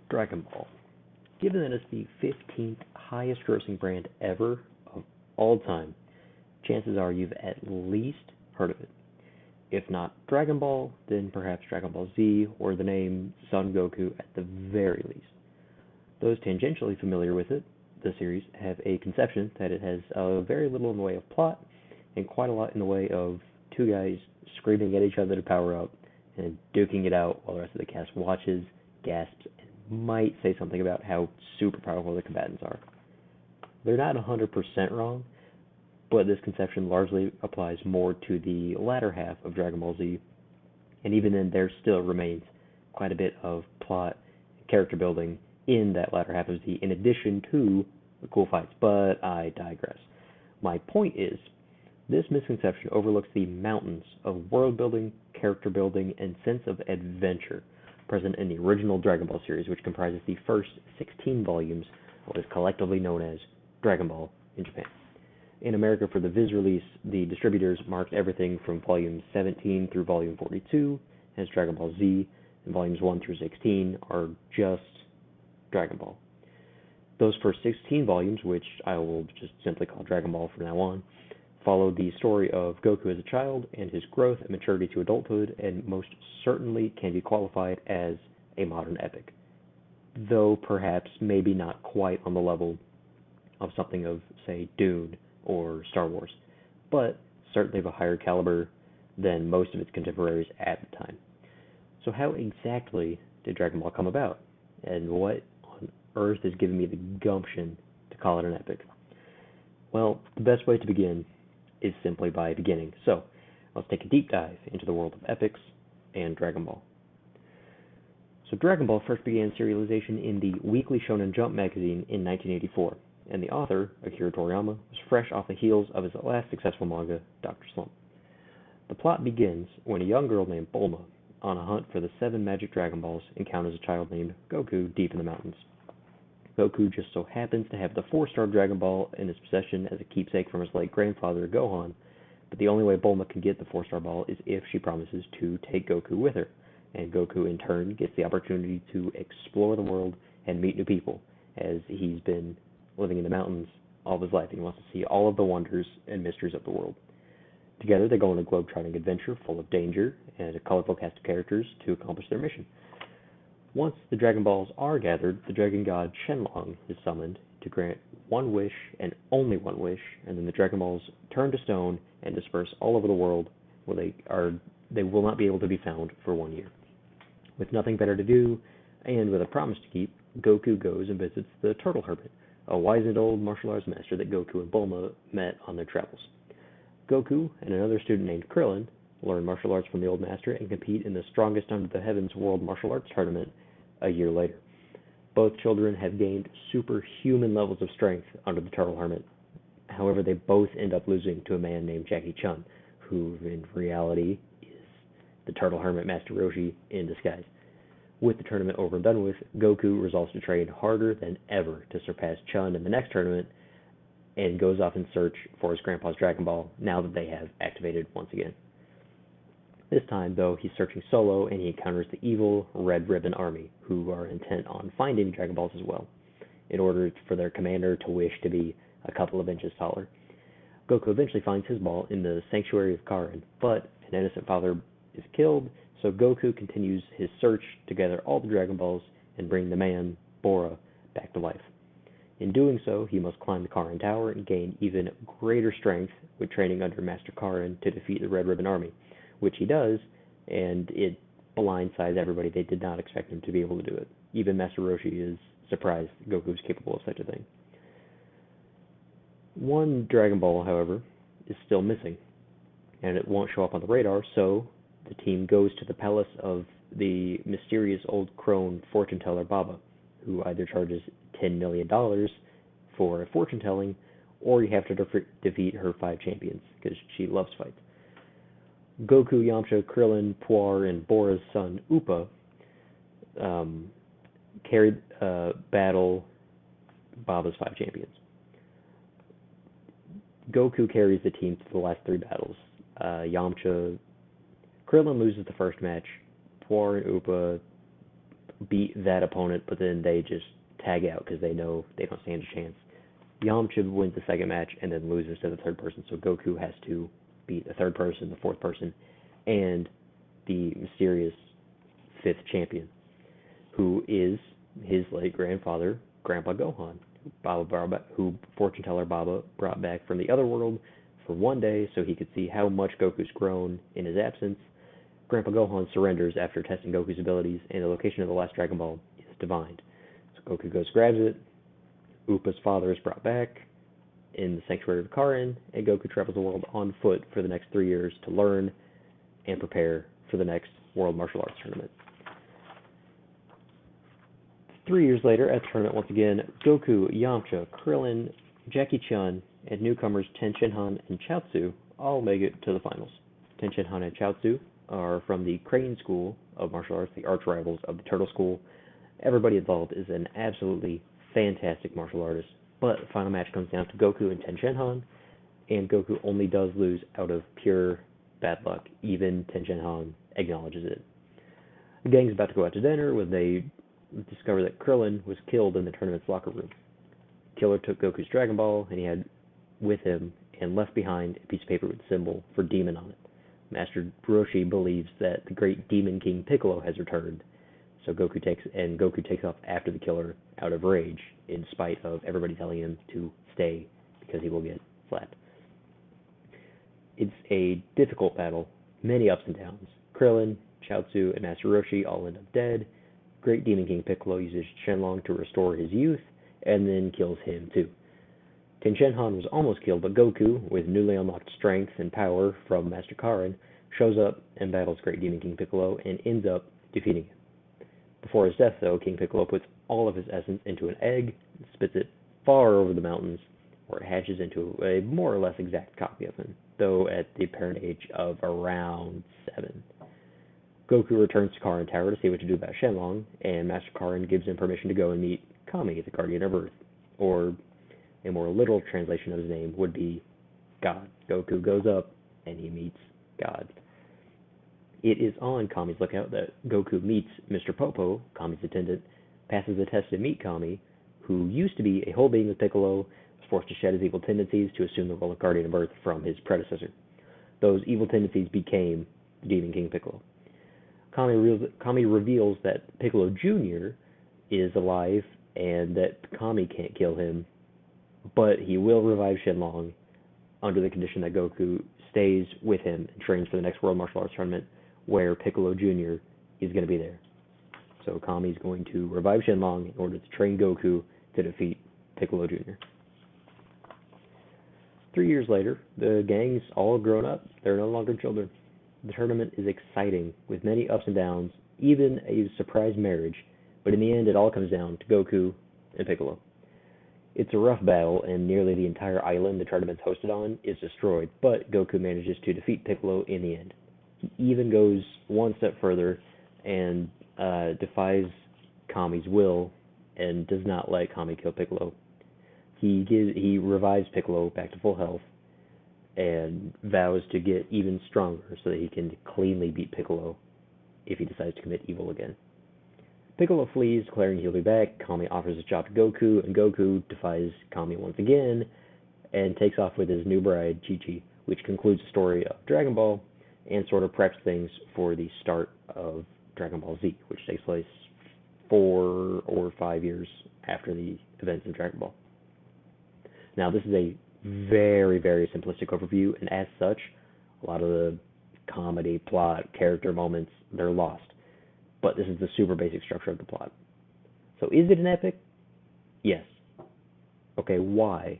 Dragon Ball. Given that it's the 15th highest grossing brand ever of all time, chances are you've at least heard of it. If not Dragon Ball, then perhaps Dragon Ball Z or the name Son Goku at the very least. Those tangentially familiar with it, the series, have a conception that it has very little in the way of plot and quite a lot in the way of two guys screaming at each other to power up and duking it out while the rest of the cast watches, gasps, and might say something about how super powerful the combatants are. They're not 100% wrong, but this conception largely applies more to the latter half of Dragon Ball Z, and even then there still remains quite a bit of plot and character building in that latter half of Z, in addition to the cool fights, but I digress. My point is, this misconception overlooks the mountains of world building, character building, and sense of adventure present in the original Dragon Ball series, which comprises the first 16 volumes of what is collectively known as Dragon Ball in Japan. In America, for the VIZ release, the distributors marked everything from volume 17 through volume 42 as Dragon Ball Z, and volumes 1 through 16 are just Dragon Ball. Those first 16 volumes, which I will just simply call Dragon Ball from now on, follow the story of Goku as a child and his growth and maturity to adulthood, and most certainly can be qualified as a modern epic, though perhaps maybe not quite on the level of something of, say, Dune or Star Wars, but certainly of a higher caliber than most of its contemporaries at the time. So how exactly did Dragon Ball come about, and what on earth is giving me the gumption to call it an epic? Well, the best way to begin is simply by beginning. So let's take a deep dive into the world of epics and Dragon Ball. So Dragon Ball first began serialization in the Weekly Shonen Jump magazine in 1984, and the author, Akira Toriyama, was fresh off the heels of his last successful manga, Dr. Slump. The plot begins when a young girl named Bulma, on a hunt for the 7 magic Dragon Balls, encounters a child named Goku deep in the mountains. Goku just so happens to have the 4-star Dragon Ball in his possession as a keepsake from his late grandfather, Gohan, but the only way Bulma can get the 4-star ball is if she promises to take Goku with her, and Goku in turn gets the opportunity to explore the world and meet new people, as he's been living in the mountains all of his life and he wants to see all of the wonders and mysteries of the world. Together they go on a globe-trotting adventure full of danger and a colorful cast of characters to accomplish their mission. Once the Dragon Balls are gathered, the Dragon God Shenlong is summoned to grant one wish and only one wish, and then the Dragon Balls turn to stone and disperse all over the world, where they will not be able to be found for 1 year. With nothing better to do, and with a promise to keep, Goku goes and visits the Turtle Hermit, a wizened old martial arts master that Goku and Bulma met on their travels. Goku and another student named Krillin learn martial arts from the old master and compete in the Strongest Under the Heavens World Martial Arts Tournament a year later. Both children have gained superhuman levels of strength under the Turtle Hermit. However, they both end up losing to a man named Jackie Chun, who in reality is the Turtle Hermit Master Roshi in disguise. With the tournament over and done with, Goku resolves to train harder than ever to surpass Chun in the next tournament, and goes off in search for his grandpa's Dragon Ball, now that they have activated once again. This time, though, he's searching solo, and he encounters the evil Red Ribbon Army, who are intent on finding Dragon Balls as well, in order for their commander to wish to be a couple of inches taller. Goku eventually finds his ball in the Sanctuary of Karin, but an innocent father is killed, so Goku continues his search to gather all the Dragon Balls and bring the man, Bora, back to life. In doing so, he must climb the Karin Tower and gain even greater strength with training under Master Karin to defeat the Red Ribbon Army, which he does, and it blindsides everybody. They did not expect him to be able to do it. Even Master Roshi is surprised Goku is capable of such a thing. One Dragon Ball, however, is still missing, and it won't show up on the radar, so the team goes to the palace of the mysterious old crone fortune teller Baba, who either charges $10 million for a fortune telling, or you have to defeat her 5 champions, because she loves fights. Goku, Yamcha, Krillin, Puar, and Bora's son Upa carried battle Baba's 5 champions. Goku carries the team to the last 3 battles. Krillin loses the first match. Puar and Upa beat that opponent, but then they just tag out because they know they don't stand a chance. Yamcha wins the second match and then loses to the third person, so Goku has to beat the third person, the fourth person, and the mysterious fifth champion, who is his late grandfather, Grandpa Gohan, who fortune teller Baba brought back from the other world for one day so he could see how much Goku's grown in his absence. Grandpa Gohan surrenders after testing Goku's abilities, and the location of the last Dragon Ball is divined. So Goku goes, grabs it. Upa's father is brought back in the sanctuary of Karin, and Goku travels the world on foot for the next 3 years to learn and prepare for the next World Martial Arts Tournament. 3 years later, at the tournament once again, Goku, Yamcha, Krillin, Jackie Chun, and newcomers Ten Shinhan and Chaozu all make it to the finals. Ten Shinhan and Chaozu are from the Crane School of Martial Arts, the arch rivals of the Turtle School. Everybody involved is an absolutely fantastic martial artist, but the final match comes down to Goku and Ten Shinhan, and Goku only does lose out of pure bad luck. Even Ten Shinhan acknowledges it. The gang's about to go out to dinner when they discover that Krillin was killed in the tournament's locker room. Killer took Goku's Dragon Ball, and he had with him and left behind a piece of paper with a symbol for demon on it. Master Roshi believes that the great Demon King Piccolo has returned, so Goku takes off after the killer out of rage, in spite of everybody telling him to stay because he will get slapped. It's a difficult battle, many ups and downs. Krillin, Chaozu, and Master Roshi all end up dead. Great Demon King Piccolo uses Shenlong to restore his youth, and then kills him too. Ten Shinhan was almost killed, but Goku, with newly unlocked strength and power from Master Karin, shows up and battles Great Demon King Piccolo and ends up defeating him. Before his death, though, King Piccolo puts all of his essence into an egg and spits it far over the mountains, where it hatches into a more or less exact copy of him, though at the apparent age of around 7. Goku returns to Karin Tower to see what to do about Shenlong, and Master Karin gives him permission to go and meet Kami, the Guardian of Earth, or a more literal translation of his name would be God. Goku goes up and he meets God. It is on Kami's lookout that Goku meets Mr. Popo, Kami's attendant, passes the test to meet Kami, who used to be a whole being with Piccolo, was forced to shed his evil tendencies to assume the role of Guardian of Earth from his predecessor. Those evil tendencies became Demon King Piccolo. Kami reveals that Piccolo Jr. is alive and that Kami can't kill him, but he will revive Shenlong under the condition that Goku stays with him and trains for the next World Martial Arts Tournament, where Piccolo Jr. is going to be there. So Kami is going to revive Shenlong in order to train Goku to defeat Piccolo Jr. 3 years later, the gang's all grown up. They're no longer children. The tournament is exciting, with many ups and downs, even a surprise marriage, but in the end it all comes down to Goku and Piccolo. It's a rough battle, and nearly the entire island the tournament's hosted on is destroyed, but Goku manages to defeat Piccolo in the end. He even goes one step further and defies Kami's will and does not let Kami kill Piccolo. He revives Piccolo back to full health and vows to get even stronger so that he can cleanly beat Piccolo if he decides to commit evil again. Piccolo flees, declaring he'll be back. Kami offers his job to Goku, and Goku defies Kami once again and takes off with his new bride, Chi-Chi, which concludes the story of Dragon Ball and sort of preps things for the start of Dragon Ball Z, which takes place 4 or 5 years after the events of Dragon Ball. Now, this is a very, very simplistic overview, and as such, a lot of the comedy, plot, character moments, they're lost. But this is the super basic structure of the plot. So is it an epic? Yes. Okay, why?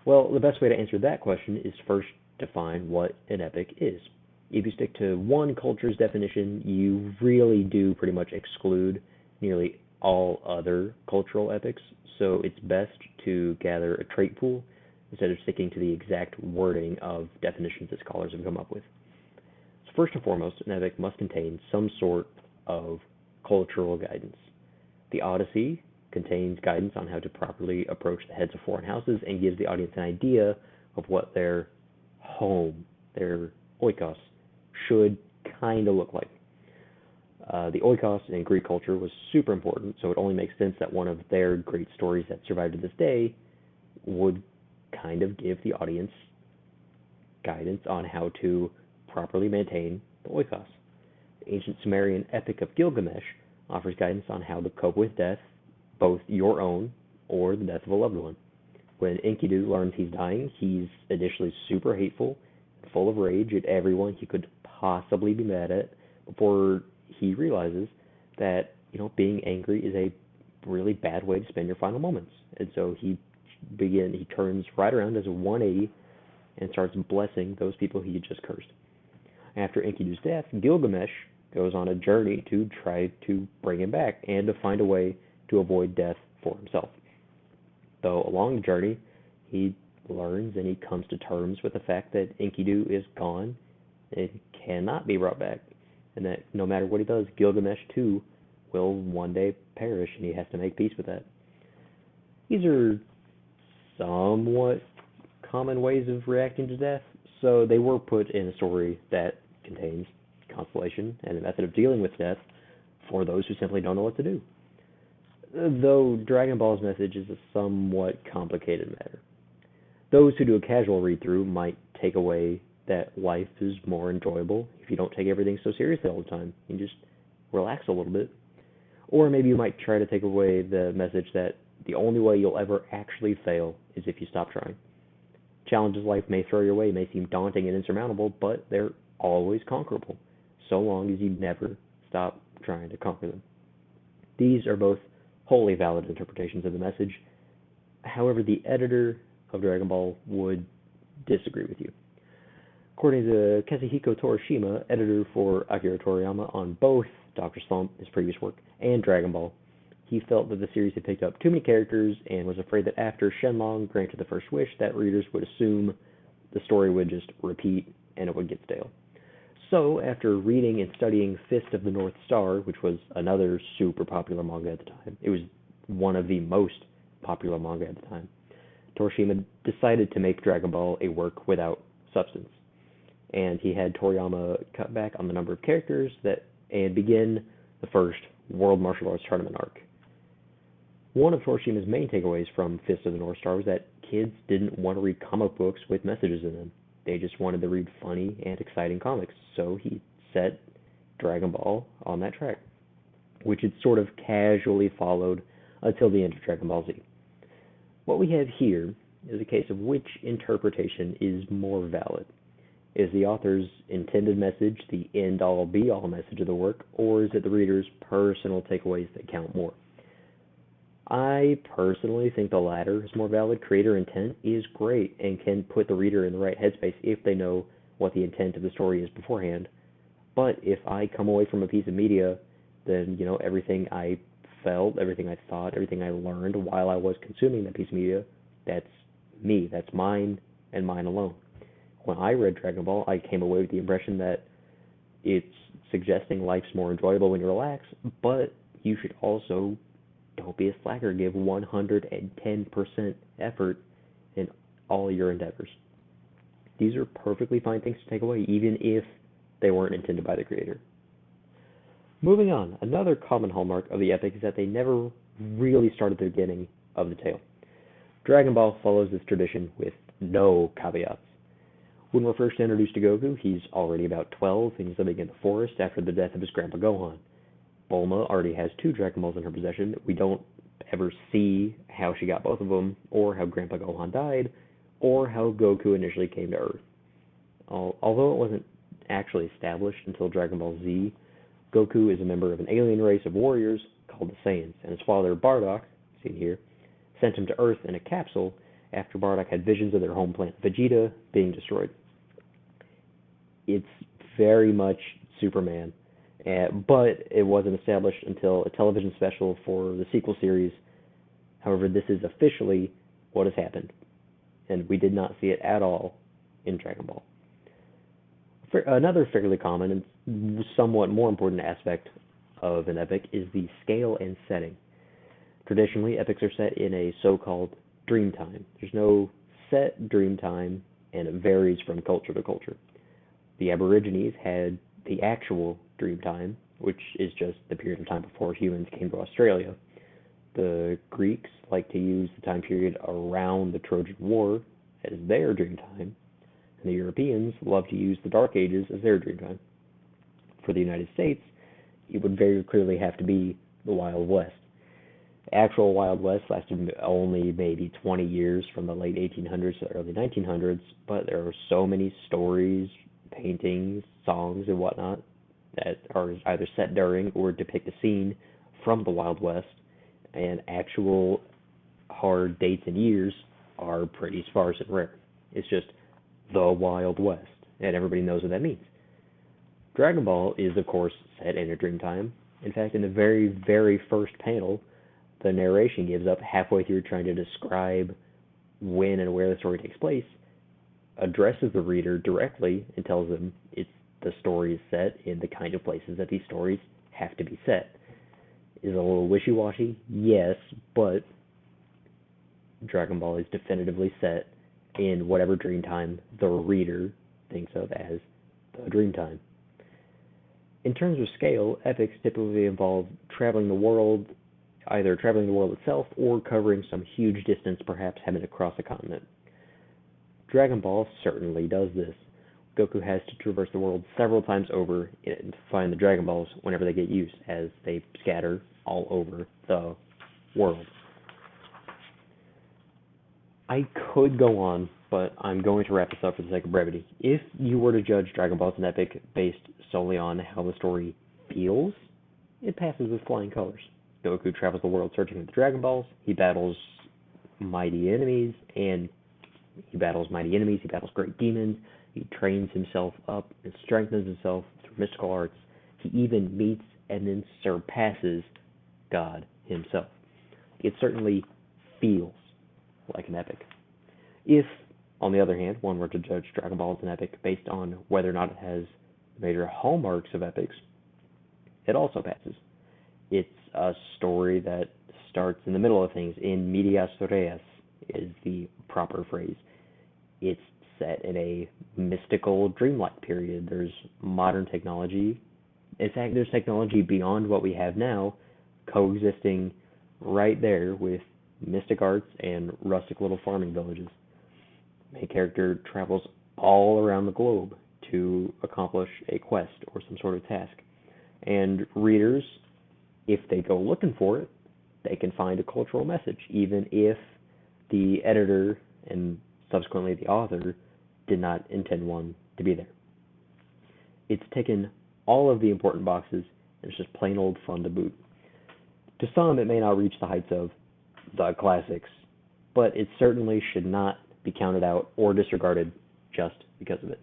Well, the best way to answer that question is first define what an epic is. If you stick to one culture's definition, you really do pretty much exclude nearly all other cultural epics, so it's best to gather a trait pool instead of sticking to the exact wording of definitions that scholars have come up with. So first and foremost, an epic must contain some sort of cultural guidance. The Odyssey contains guidance on how to properly approach the heads of foreign houses and gives the audience an idea of what their home, their oikos, should kind of look like. The oikos in Greek culture was super important, so it only makes sense that one of their great stories that survived to this day would kind of give the audience guidance on how to properly maintain the oikos. The ancient Sumerian epic of Gilgamesh offers guidance on how to cope with death, both your own or the death of a loved one. When Enkidu learns he's dying, he's initially super hateful, full of rage at everyone he could possibly be mad at, before he realizes that, being angry is a really bad way to spend your final moments. And so he turns right around, as a 180, and starts blessing those people he had just cursed. After Enkidu's death, Gilgamesh goes on a journey to try to bring him back and to find a way to avoid death for himself. Though along the journey, he learns and he comes to terms with the fact that Enkidu is gone and cannot be brought back, and that no matter what he does, Gilgamesh too will one day perish, and he has to make peace with that. These are somewhat common ways of reacting to death, so they were put in a story that contains consolation and a method of dealing with death for those who simply don't know what to do. Though Dragon Ball's message is a somewhat complicated matter. Those who do a casual read-through might take away that life is more enjoyable if you don't take everything so seriously all the time. You just relax a little bit. Or maybe you might try to take away the message that the only way you'll ever actually fail is if you stop trying. Challenges life may throw your way may seem daunting and insurmountable, but they're always conquerable, so long as you never stop trying to conquer them. These are both wholly valid interpretations of the message. However, the editor of Dragon Ball would disagree with you. According to Kazuhiko Torishima, editor for Akira Toriyama on both Dr. Slump, his previous work, and Dragon Ball, he felt that the series had picked up too many characters and was afraid that after Shenlong granted the first wish, that readers would assume the story would just repeat and it would get stale. So, after reading and studying Fist of the North Star, which was another super popular manga at the time, it was one of the most popular manga at the time, Torishima decided to make Dragon Ball a work without substance. And he had Toriyama cut back on the number of characters and begin the first World Martial Arts Tournament arc. One of Torishima's main takeaways from Fist of the North Star was that kids didn't want to read comic books with messages in them. They just wanted to read funny and exciting comics, so he set Dragon Ball on that track, which it sort of casually followed until the end of Dragon Ball Z. What we have here is a case of which interpretation is more valid. Is the author's intended message the end-all, be-all message of the work, or is it the reader's personal takeaways that count more? I personally think the latter is more valid. Creator intent is great and can put the reader in the right headspace if they know what the intent of the story is beforehand. But if I come away from a piece of media, then, everything I felt, everything I thought, everything I learned while I was consuming that piece of media, that's me, that's mine and mine alone. When I read Dragon Ball, I came away with the impression that it's suggesting life's more enjoyable when you relax, but you should also don't be a slacker. Give 110% effort in all your endeavors. These are perfectly fine things to take away, even if they weren't intended by the creator. Moving on, another common hallmark of the epic is that they never really start at the beginning of the tale. Dragon Ball follows this tradition with no caveats. When we're first introduced to Goku, he's already about 12 and he's living in the forest after the death of his grandpa Gohan. Bulma already has 2 Dragon Balls in her possession. We don't ever see how she got both of them, or how Grandpa Gohan died, or how Goku initially came to Earth. Although it wasn't actually established until Dragon Ball Z, Goku is a member of an alien race of warriors called the Saiyans, and his father Bardock, seen here, sent him to Earth in a capsule after Bardock had visions of their home planet Vegeta being destroyed. It's very much Superman. But it wasn't established until a television special for the sequel series. However, this is officially what has happened, and we did not see it at all in Dragon Ball. Another fairly common and somewhat more important aspect of an epic is the scale and setting. Traditionally, epics are set in a so-called dream time. There's no set dream time, and it varies from culture to culture. The Aborigines had the actual dream time, which is just the period of time before humans came to Australia. The Greeks like to use the time period around the Trojan War as their dream time, and the Europeans love to use the Dark Ages as their dream time. For the United States, it would very clearly have to be the Wild West. The actual Wild West lasted only maybe 20 years from the late 1800s to the early 1900s, but there are so many stories, paintings, songs, and whatnot that are either set during or depict a scene from the Wild West, and actual hard dates and years are pretty sparse and rare. It's just the Wild West, and everybody knows what that means. Dragon Ball is, of course, set in a dream time. In fact, in the very, very first panel, the narration gives up halfway through trying to describe when and where the story takes place, addresses the reader directly, and tells them the story is set in the kind of places that these stories have to be set. Is a little wishy-washy? Yes, but Dragon Ball is definitively set in whatever dream time the reader thinks of as the dream time. In terms of scale, epics typically involve traveling the world, either traveling the world itself or covering some huge distance, perhaps having to cross a continent. Dragon Ball certainly does this. Goku has to traverse the world several times over to find the Dragon Balls whenever they get used, as they scatter all over the world. I could go on, but I'm going to wrap this up for the sake of brevity. If you were to judge Dragon Ball as an epic based solely on how the story feels, it passes with flying colors. Goku travels the world searching for the Dragon Balls. He battles mighty enemies, he battles great demons. He trains himself up and strengthens himself through mystical arts. He even meets and then surpasses God himself. It certainly feels like an epic. If, on the other hand, one were to judge Dragon Ball as an epic based on whether or not it has major hallmarks of epics, it also passes. It's a story that starts in the middle of things. In medias res is the proper phrase. It's set in a mystical, dreamlike period. There's modern technology. In fact, there's technology beyond what we have now, coexisting right there with mystic arts and rustic little farming villages. The main character travels all around the globe to accomplish a quest or some sort of task. And readers, if they go looking for it, they can find a cultural message, even if the editor and subsequently the author did not intend one to be there. It's taken all of the important boxes, and it's just plain old fun to boot. To some, it may not reach the heights of the classics, but it certainly should not be counted out or disregarded just because of it.